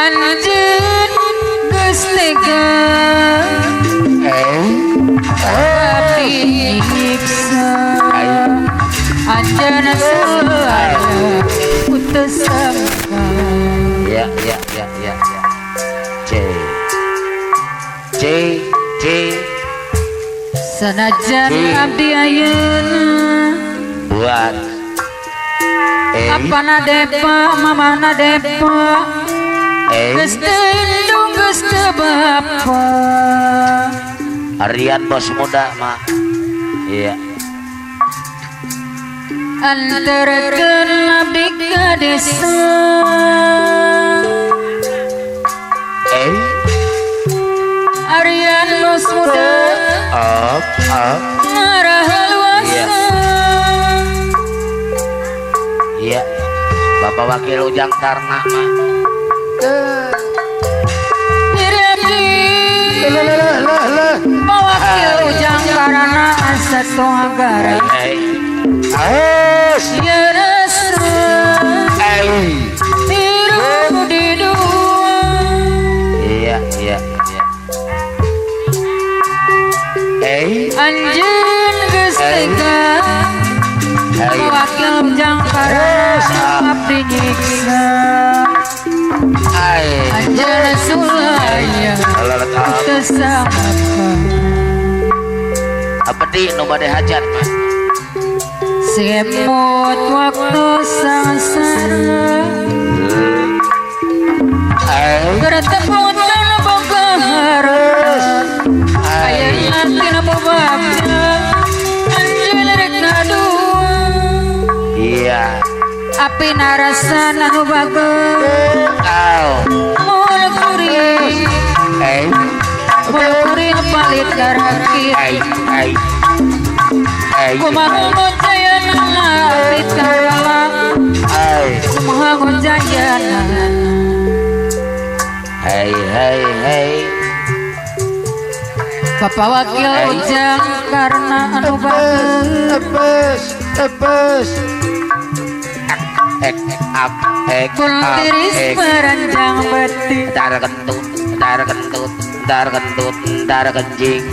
Anjeun geus tega abdi nyiksa anjeun sulaya putus sangka. Ya. C. Sanajan abdi ayeuna buat apana depa mamana depa geus teu indung geus teu bapa. Harian bos muda mah. Iya. Antarkeun abdi ka desa Arian bos muda ngarahaluasa. Iya. Bapak Wakil Ujang Tarna mah. Mawakil ujang karana asa tongagara tiru di dua. Iya. Anjeun geus tega mawakil ujang karana abdi nyiksa anjeun sulaya putus sangka. Apa di nu bade hajat mah? Semut waktu sangsara ketemu dan bogahara ayeuna tina bababna anjeun rek ngadua. Iya. Api narasa anu bagus moal kuring palit garaki kumaha ngojayana abdi kawala kumaha ngojayana. Hai. Bapak Wakil Ujang karena anu bagus kul tiris meranjang beti dar kencing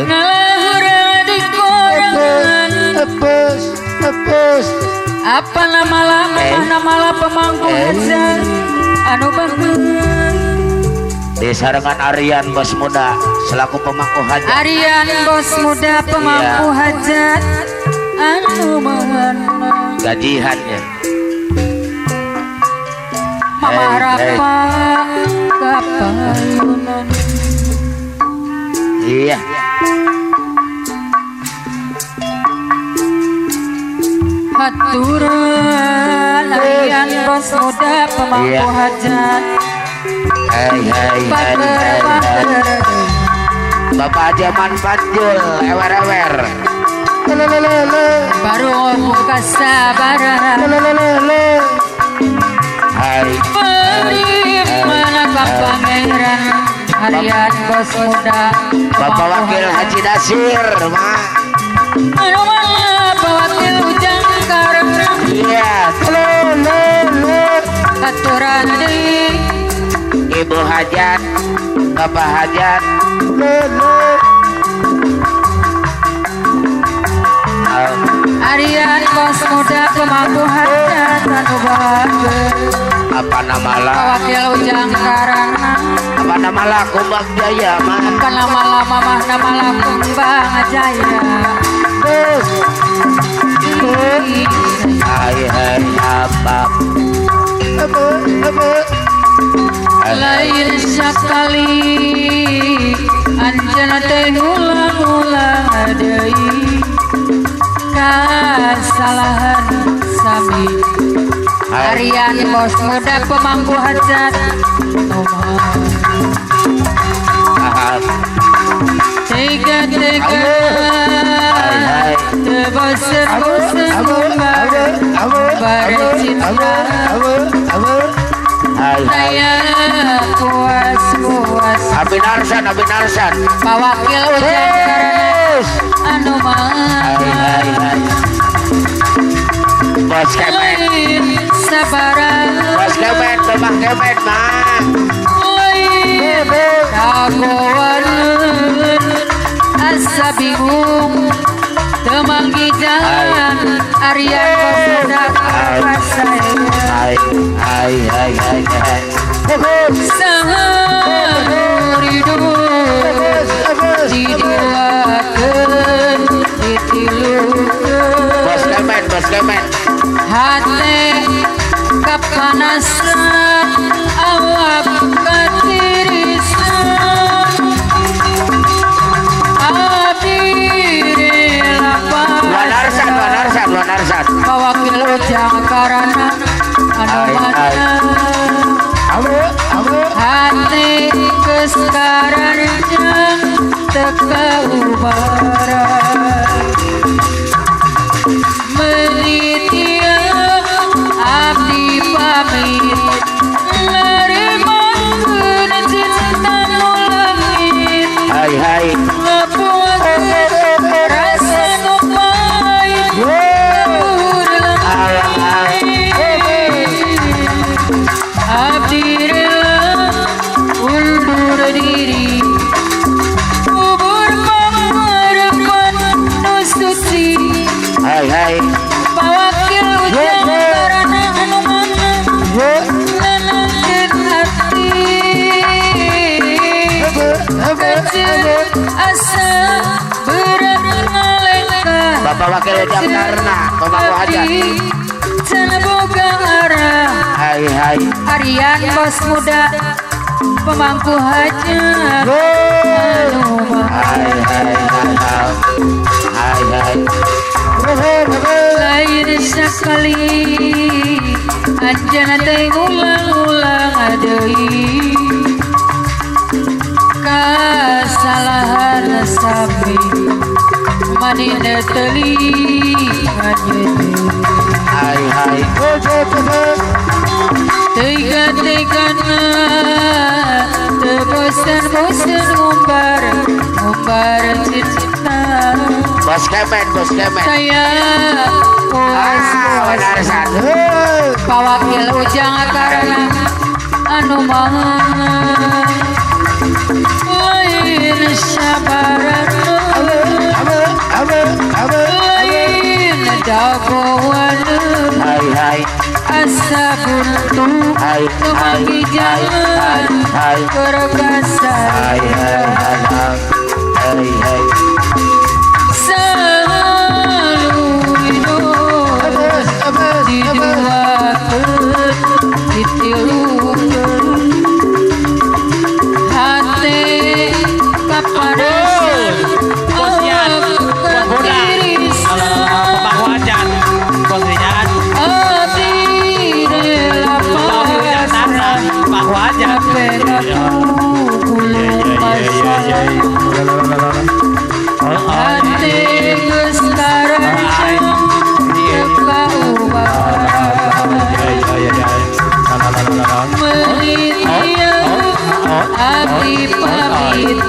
ngalahura di korangan apa nama pemangku hajar anu bagus di sarengan Arian bos muda selaku pemangku hajat. Arian bos muda pemangku hajat anu mahana gajihannya mama rapa kapayunan. Iya. Haturan Arian bos muda pemangku hajat. Hai. Bapak Jaman Panjul ewer baru buka sabaran hai beri mana pangeran Arian bos muda Bapak Wakil Haji Dasir mah anu mana Bapak Wakil Ujang karena iya aturan deui Ibu Hajat Bapak Hajat Arian bos muda pemangku hajat anu bagus apa nama lah Bapak Wakil Ujang karana apa nama lah Kumbang Jaya mah apa nama Kumbang Jaya hai apa lain sekali anjeunna teh ngulang-ulang deui kasalahan sami. Arian bos muda pemangku hajat tega-tega bosen-bosen bareng cinta saya puas-puas. Abi Narsan Pak Wakil Ujang karena anu mah bos kemen sabaran Bos kemet Bang kemet mah lain kagoan asa bingung temanggi jalan Aryan Bosmuda hai sahur hidup diduakeun ditilukeun Bos kemet hate kapanasan awak katirisan abdi Wanarsan pawakil ujang karana anu mana hati kesekarang teka ubara menitia abdi pamit nerimakeun cinta langit hai ngapuakeun rasa nu pahit abdi rela undur diri kubur pangarapan nu suci hai pawakil ujang karana anu mana nenangkeun hati kecil asa berat ngalengka Bapak wakil ujang karena pemangku hajat can boga arah hai Aryan Bosmuda pemangku hajat anu hai lain sekali anjana teh ulang-ulang adeui kasalahan sami manehna telinga hai tega-tegana teu bosan-bosan ngumbar cinta Bos kemet saya Wanarsan pawakil ujang karana anu maha lain sabaran lain dagoan hai asa buntu temanggi jalan kergasan hai selalu hidup diduakeun ditilukeun hate kapanasan awak katirisan abdi rela pasrah pena kulung pasrah hati geus karancang teka ubara menitia abdi pamit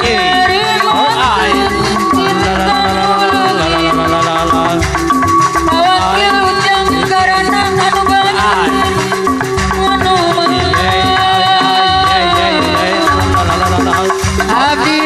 nerimakeun cinta langit pawakil ujang karana anu banyak anu abdi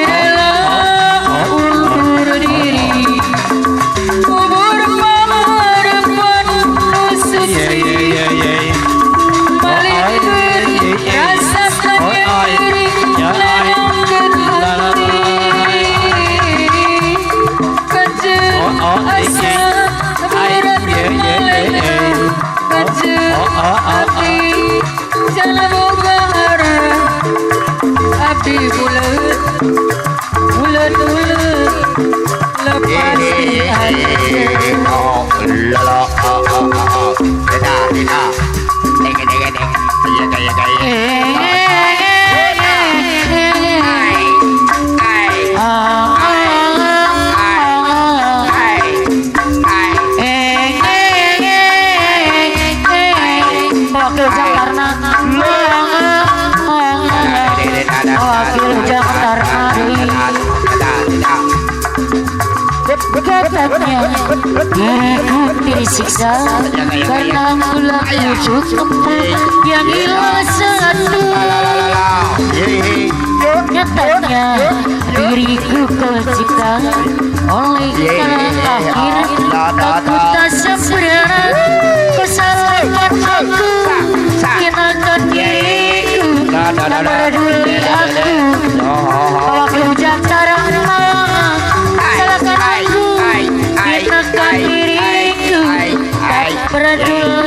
nyatanya diriku disiksa karena tulang wujud empuk yang hilang satu. Nyatanya diriku kau cipta oleh akhir aku tak sempurna. Kesalahan aku kenakan diriku tak peduli aku. Kalau hujan tarang malam salahkan aku kenakan diriku tak peduli